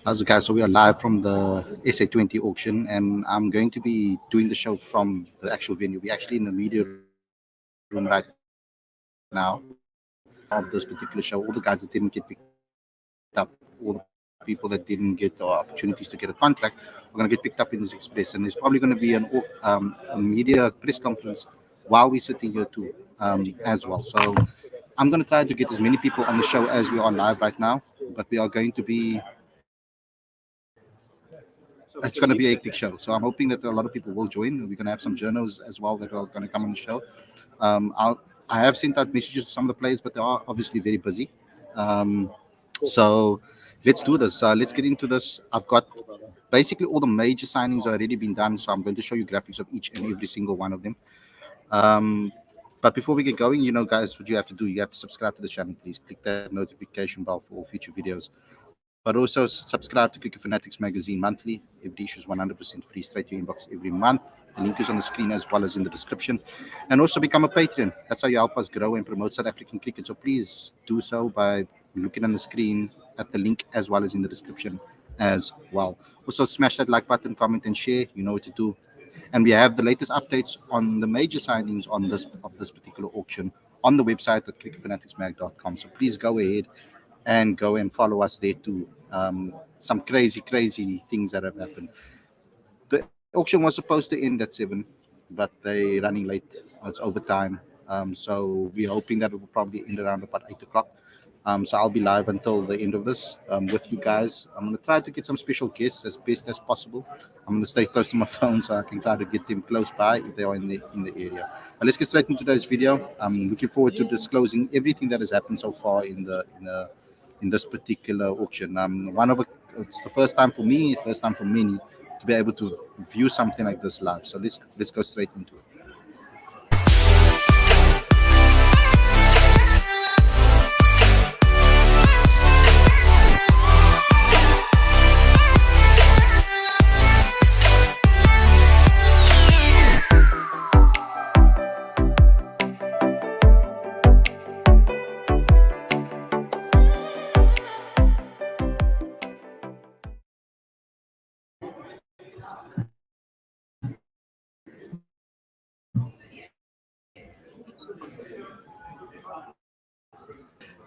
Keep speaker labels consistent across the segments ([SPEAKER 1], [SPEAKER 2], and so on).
[SPEAKER 1] How's it, guys? So we are live from the SA20 auction, and I'm going to be doing the show from the actual venue. We're actually in the media room right now of this particular show. All the guys that didn't get picked up, all the people that didn't get the opportunities to get a contract are going to get picked up in this express. And there's probably going to be a media press conference while we're sitting here too, as well. So I'm going to try to get as many people on the show as we are live right now, but we are going to be it's going to be a hectic show. So I'm hoping that a lot of people will join. We're going to have some journals as well that are going to come on the show. I have sent out messages to some of the players, but they are obviously very busy. So let's do this. Let's get into this. I've got basically all the major signings already been done. So I'm going to show you graphics of each and every single one of them. But before we get going, guys, what you have to do, you have to subscribe to the channel, please. Click that notification bell for all future videos. But also subscribe to Clicker Fanatics Magazine monthly. Every issue is 100% free, straight to your inbox every month. The link is on the screen as well as in the description. And also become a Patreon. That's how you help us grow and promote South African cricket. So please do so by looking on the screen at the link as well as in the description as well. Also smash that like button, comment and share. You know what to do. And we have the latest updates on the major signings on this particular auction on the website at clickerfanaticsmag.com. So please go ahead and go and follow us there too. Some crazy things that have happened. The auction was supposed to end at 7, but they're running late. It's overtime. So we're hoping that it will probably end around about 8 o'clock. So I'll be live until the end of this with you guys. I'm going to try to get some special guests as best as possible. I'm going to stay close to my phone so I can try to get them close by if they are in the area. But let's get straight into today's video. I'm looking forward to disclosing everything that has happened so far in this particular auction. It's the first time for me, first time for many to be able to view something like this live. So let's go straight into it.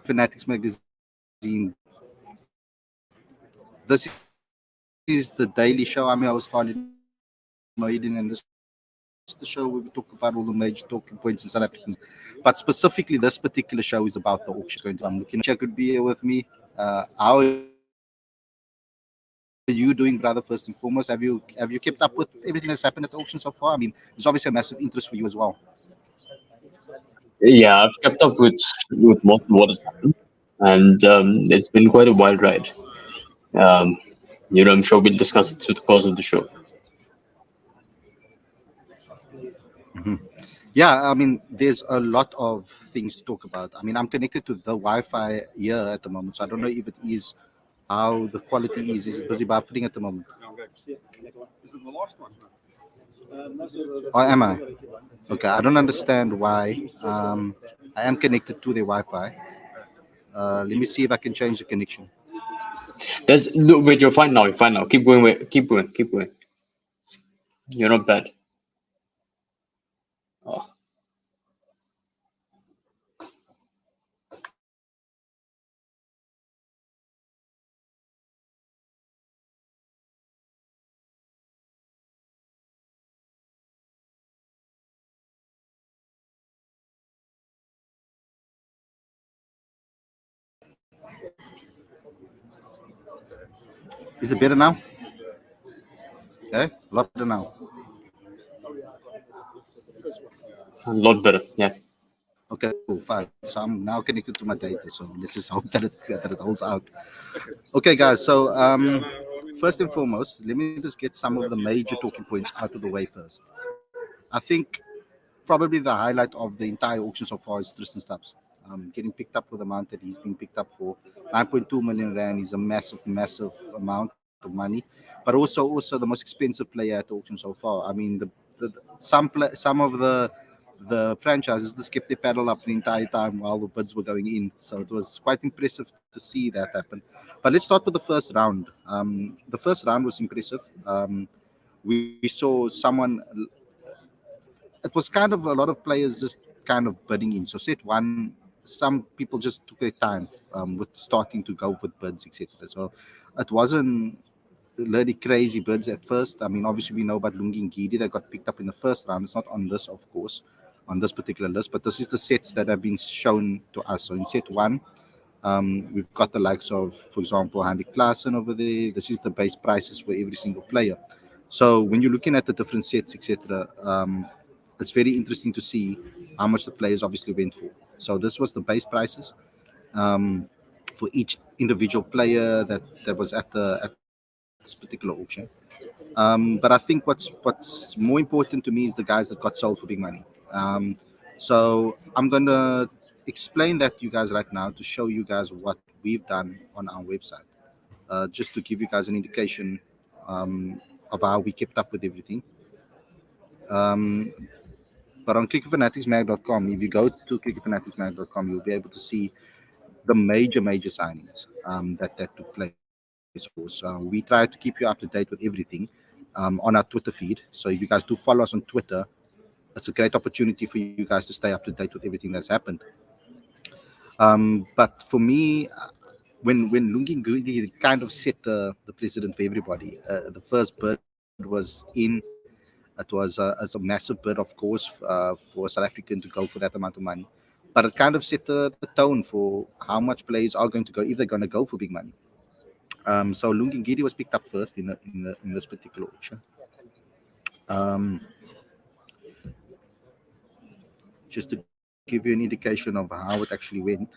[SPEAKER 1] Fanatics Magazine. This is the daily show. I'm your host, Khalid, and this is the show where we talk about all the major talking points in South Africa. But specifically, this particular show is about the auction. I'm looking at you could be here with me. How are you doing, brother? First and foremost, have you kept up with everything that's happened at the auction so far? I mean, there's obviously a massive interest for you as well.
[SPEAKER 2] Yeah, I've kept up with most of what has happened, and it's been quite a wild ride. I'm sure we'll discuss it through the course of the show.
[SPEAKER 1] Mm-hmm. Yeah, I mean, there's a lot of things to talk about. I mean, I'm connected to the Wi-Fi here at the moment, so I don't know if it is how the quality is. Is it busy buffering at the moment? Or am I? Okay, I don't understand why. I am connected to the Wi-Fi. Let me see if I can change the connection.
[SPEAKER 2] Wait, you're fine now. You're fine now. Keep going. Keep going. You're not bad. Oh.
[SPEAKER 1] Is it better now? Okay, a lot better now.
[SPEAKER 2] A lot better, yeah.
[SPEAKER 1] Okay, cool, fine. So I'm now connected to my data. So let's just hope that it holds out. Okay, guys. So first and foremost, let me just get some of the major talking points out of the way first. I think probably the highlight of the entire auction so far is Tristan Stubbs. Getting picked up for the amount that he's been picked up for. 9.2 million rand is a massive amount of money, but also the most expensive player at the auction so far. I mean, some of the the franchises just kept their paddle up the entire time while the bids were going in. So it was quite impressive to see that happen. But let's start with the first round. The first round was impressive. We saw someone, it was kind of a lot of players just kind of bidding in. So set one, some people just took their time with starting to go with bids, etc. So it wasn't really crazy bids at first. I mean, obviously we know about Lungi and Gidi that got picked up in the first round. It's not on this, of course, on this particular list, but this is the sets that have been shown to us. So in set one, we've got the likes of, for example, Hendrik Klaassen over there. This is the base prices for every single player. So when you're looking at the different sets, etc., it's very interesting to see how much the players obviously went for. So this was the base prices um, for each individual player that was at this particular auction. But I think what's more important to me is the guys that got sold for big money. So I'm gonna explain that to you guys right now to show you guys what we've done on our website, just to give you guys an indication of how we kept up with everything. Um, but on cricketfanaticsmag.com, if you go to cricketfanaticsmag.com, you'll be able to see the major signings that took place. Of course, we try to keep you up to date with everything on our Twitter feed. So if you guys do follow us on Twitter, it's a great opportunity for you guys to stay up to date with everything that's happened. But for me, when Lungi Ngudi kind of set the precedent for everybody, the first bid was in. It was a massive bid, of course, for South African to go for that amount of money. But it kind of set the tone for how much players are going to go if they're going to go for big money. So Lungi Ngidi was picked up first in this particular auction. Um, just to give you an indication of how it actually went.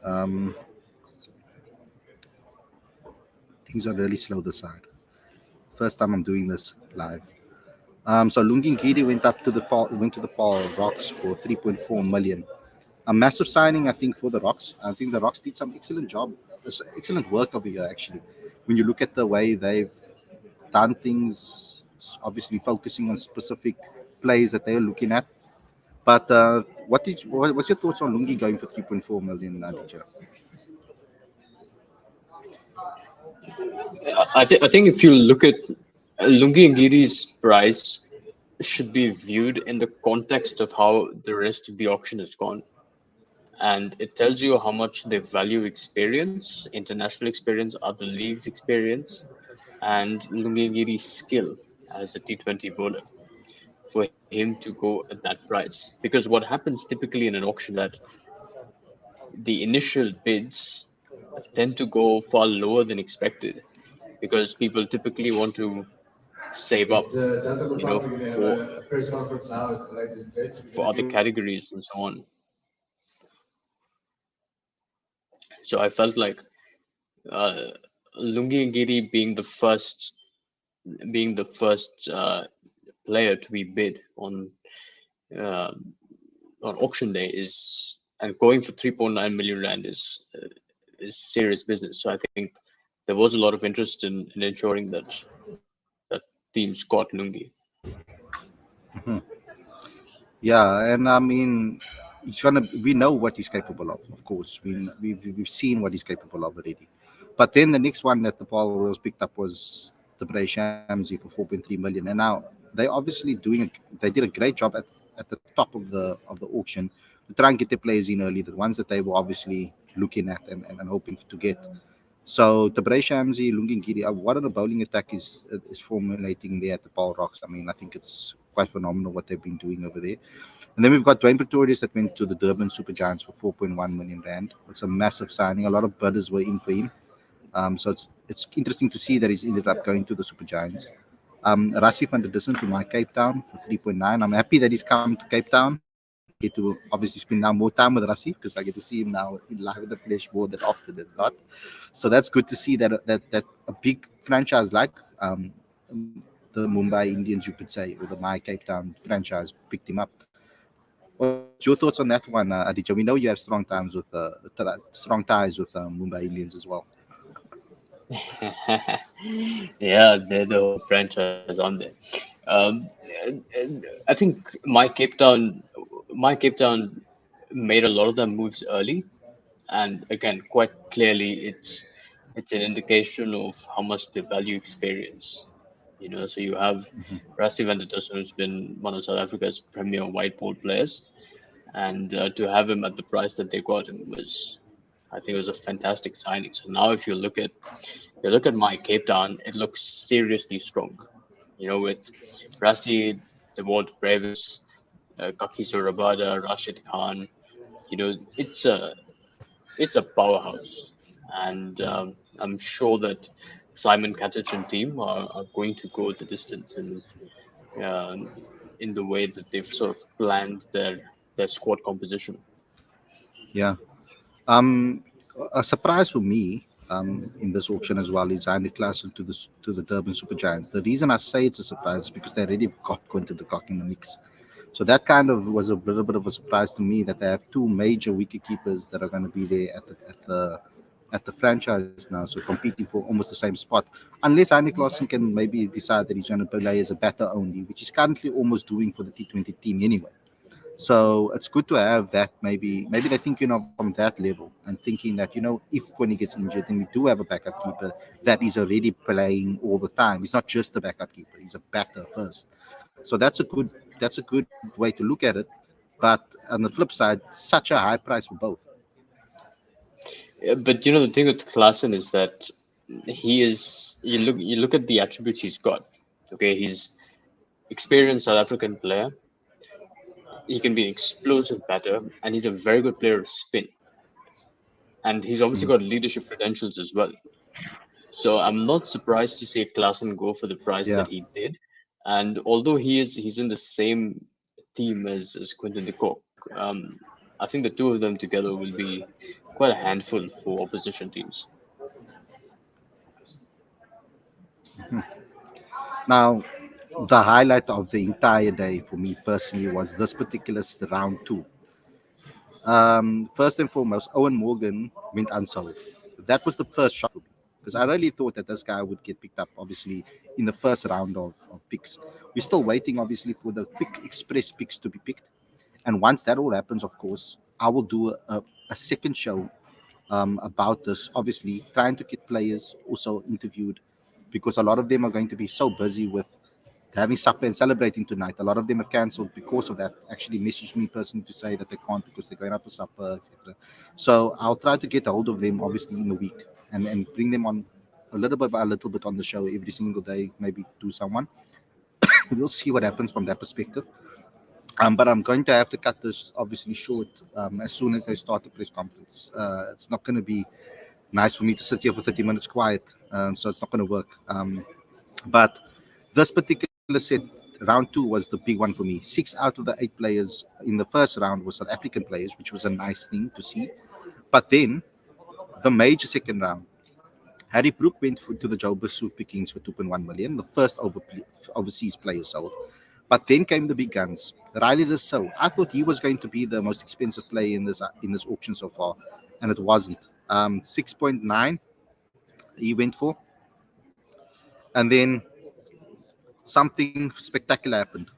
[SPEAKER 1] Um, Things are really slow this side. First time I'm doing this live. So Lungi Ngidi went to the Paul Rocks for 3.4 million. A massive signing, I think, for the Rocks. I think the Rocks did some excellent job, excellent work over here actually. When you look at the way they've done things, obviously focusing on specific plays that they're looking at. But what's your thoughts on Lungi going for 3.4 million, Aditya?
[SPEAKER 2] I think if you look at Lungi Ngiri's price should be viewed in the context of how the rest of the auction has gone. And it tells you how much they value experience, international experience, other leagues experience, and Lungi Ngiri's skill as a T20 bowler for him to go at that price. Because what happens typically in an auction that the initial bids tend to go far lower than expected because people typically want to save up, for other categories and so on. So I felt like uh, Lungi Ngiri being the first player to be bid uh, on auction day is and going for 3.9 million rand is serious business. So I think there was a lot of interest in ensuring that teams got Lungi.
[SPEAKER 1] Yeah, and I mean, we know what he's capable of course. We've seen what he's capable of already. But then the next one that the Paul Royals picked up was the Bray Shamsi for 4.3 million. And now they obviously they did a great job at the top of the auction to try and get their players in early, the ones that they were obviously looking at and hoping to get. So the Bray Shamsi, Lungi Ngidi, what a bowling attack is formulating there at the Paul Rocks. I mean, I think it's quite phenomenal what they've been doing over there. And then we've got Dwayne Pretorius that went to the Durban Super Giants for 4.1 million rand. It's a massive signing. A lot of bidders were in for him. So it's interesting to see that he's ended up going to the Super Giants. Rassie van der Dussen to my Cape Town for 3.9. I'm happy that he's come to Cape Town. I get to obviously spend now more time with Rassie because I get to see him now in live in the flesh more than often than not. So that's good to see that a big franchise like the Mumbai Indians, you could say, or the My Cape Town franchise picked him up. What's your thoughts on that one, Aditya? We know you have strong ties with Mumbai Indians as well.
[SPEAKER 2] Yeah, they're the whole franchise on there. Um, and I think my Cape Town made a lot of their moves early, and again, quite clearly, it's an indication of how much they value experience. So you have Rassi Ventutussen, who's been one of South Africa's premier white ball players, and to have him at the price that they got him was, I think, it was a fantastic signing. So now, if you look at my Cape Town, it looks seriously strong. With Rassi, Devon Brevis, Kakiso Rabada, Rashid Khan. It's a powerhouse, and I'm sure that Simon Katic and team are going to go the distance um, in the way that they've sort of planned their squad composition.
[SPEAKER 1] Yeah. Um, a surprise for me in this auction as well is Heinrich Klaassen to the Durban Super Giants. The reason I say it's a surprise is because they already got Quinton de Kock in the mix. So that kind of was a little bit of a surprise to me that they have two major wicket keepers that are going to be there at the franchise now, so competing for almost the same spot. Unless Heinrich Klaassen can maybe decide that he's going to play as a batter only, which he's currently almost doing for the T20 team anyway. So it's good to have that. Maybe they're thinking of from that level and thinking that if when he gets injured, then we do have a backup keeper that is already playing all the time. He's not just a backup keeper; he's a batter first. So that's a good way to look at it. But on the flip side, such a high price for both.
[SPEAKER 2] But the thing with Klaassen is that he is you look at the attributes he's got. Okay, he's experienced South African player. He can be an explosive batter, and he's a very good player of spin. And he's obviously got leadership credentials as well. So I'm not surprised to see Klaassen go for the price
[SPEAKER 1] Yeah.
[SPEAKER 2] that he did. And although he's in the same team as Quinton de Kock, I think the two of them together will be quite a handful for opposition teams.
[SPEAKER 1] Now, the highlight of the entire day for me personally was this particular round two. First and foremost, Owen Morgan went unsold. That was the first shock for me because I really thought that this guy would get picked up, obviously, in the first round of picks. We're still waiting, obviously, for the quick express picks to be picked. And once that all happens, of course, I will do a second show about this, obviously, trying to get players also interviewed because a lot of them are going to be so busy with having supper and celebrating tonight. A lot of them have cancelled because of that. Actually, messaged me personally to say that they can't because they're going out for supper, etc. So I'll try to get a hold of them, obviously, in the week and bring them on a little bit by a little bit on the show every single day, maybe do someone. We'll see what happens from that perspective. But I'm going to have to cut this obviously short as soon as they start the press conference. It's not going to be nice for me to sit here for 30 minutes quiet, so it's not going to work. But this particular set, round two, was the big one for me. 6 out of the 8 players in the first round were South African players, which was a nice thing to see. But then the major second round, Harry Brook went to the Joburg pickings for 2.1 million, the first overseas player sold. But then came the big guns. Riley Rousseau. I thought he was going to be the most expensive player in this auction so far, and it wasn't. 6.9 he went for, and then something spectacular happened.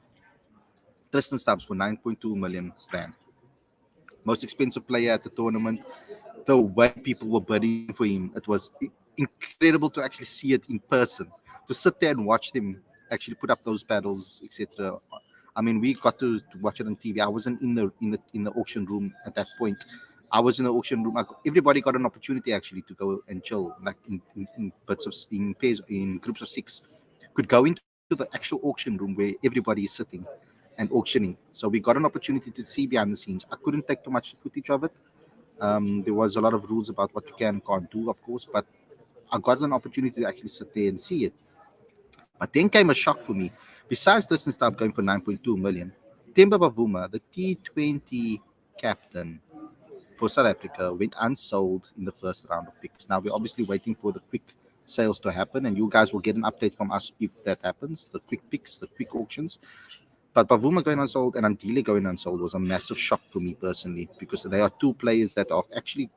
[SPEAKER 1] Tristan Stubbs for 9.2 million rand, most expensive player at the tournament. The way people were bidding for him, it was incredible to actually see it in person, to sit there and watch them actually put up those paddles, etc. I mean, we got to watch it on TV. I wasn't in the auction room at that point. I was in the auction room. Everybody got an opportunity actually to go and chill, like in bits of in pairs, in groups of 6, could go into the actual auction room where everybody is sitting and auctioning. So we got an opportunity to see behind the scenes. I couldn't take too much footage of it. There was a lot of rules about what you can and can't do, of course, but I got an opportunity to actually sit there and see it. But then came a shock for me. Besides this and stuff going for 9.2 million, Temba Bavuma, the T20 captain for South Africa, went unsold in the first round of picks. Now we're obviously waiting for the quick sales to happen, and you guys will get an update from us if that happens, the quick picks, the quick auctions. But Bavuma going unsold and Andile going unsold was a massive shock for me personally because they are two players that are actually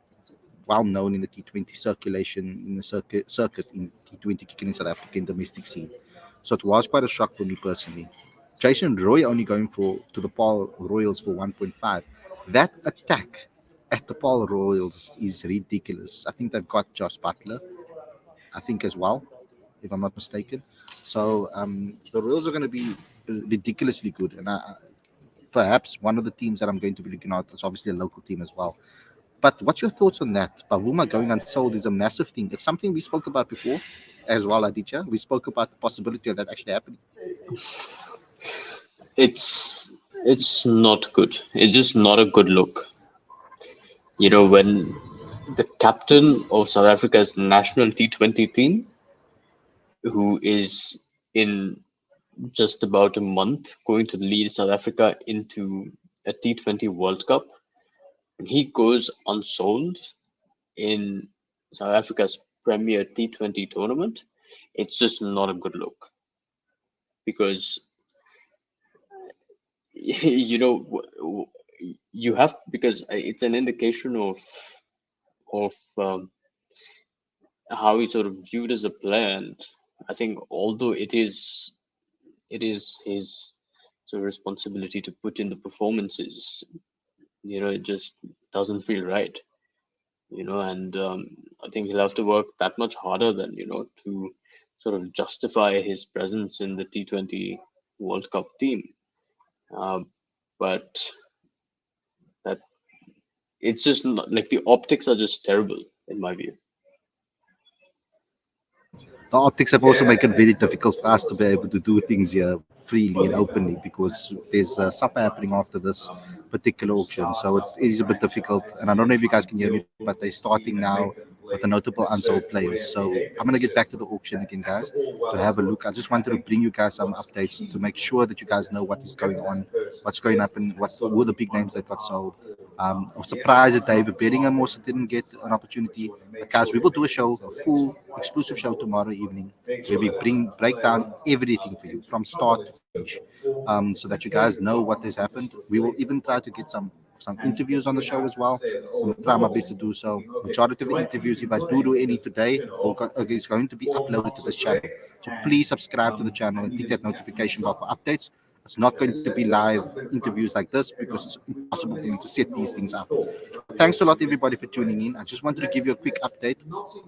[SPEAKER 1] well known in the T20 circulation, in the circuit in T20 kicking in South African domestic scene. So it was quite a shock for me personally. Jason Roy only going for to the Paul Royals for 1.5. That attack at the Paul Royals is ridiculous. I think they've got Josh Butler, I think as well, if I'm not mistaken. So the Royals are going to be ridiculously good, and perhaps one of the teams that I'm going to be looking at is obviously a local team as well. But what's your thoughts on that? Pavuma going unsold is a massive thing. It's something we spoke about before as well, Aditya. We spoke about the possibility of that actually happening.
[SPEAKER 2] It's not good. It's just not a good look. You know, when the captain of South Africa's national T20 team, who is in just about a month going to lead South Africa into a T20 World Cup, and he goes unsold in South Africa's premier T20 tournament, it's just not a good look. Because you know you have, because it's an indication of how he's sort of viewed as a player. And I think although it is his sort of responsibility to put in the performances, it just doesn't feel right. And I think he'll have to work that much harder than to sort of justify his presence in the T20 World Cup team. But that it's just not, like, the optics are just terrible in my view.
[SPEAKER 1] The optics have also made it very difficult for us to be able to do things here freely and openly, because there's supper happening after this particular auction. So it is a bit difficult. And I don't know if you guys can hear me, but they're starting now with the notable unsold players. So I'm going to get back to the auction again, guys, to have a look. I just wanted to bring you guys some updates to make sure that you guys know what is going on, what's going up, and who are the big names that got sold. I was surprised that David Bellingham also didn't get an opportunity. But guys, we will do a show, a full exclusive show tomorrow evening, where we break down everything for you from start to finish, so that you guys know what has happened. We will even try to get some interviews on the show as well. I'm going to try my best to do so. Majority of the interviews, if I do any today, is going to be uploaded to this channel. So please subscribe to the channel and hit that notification bell for updates. It's not going to be live interviews like this because it's impossible for me to set these things up. Thanks a lot, everybody, for tuning in. I just wanted to give you a quick update.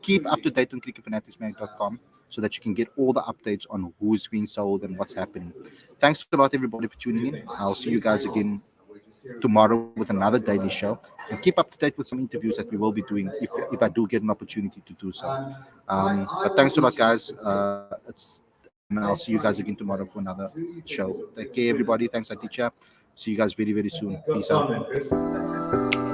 [SPEAKER 1] Keep up to date on cricketfanaticsmag.com so that you can get all the updates on who's being sold and what's happening. Thanks a lot, everybody, for tuning in. I'll see you guys again tomorrow with another daily show, and keep up to date with some interviews that we will be doing if I do get an opportunity to do so. But thanks a lot, guys. And I'll see you guys again tomorrow for another show. Take care, everybody. Thanks, Aditya. See you guys very, very soon. Peace out.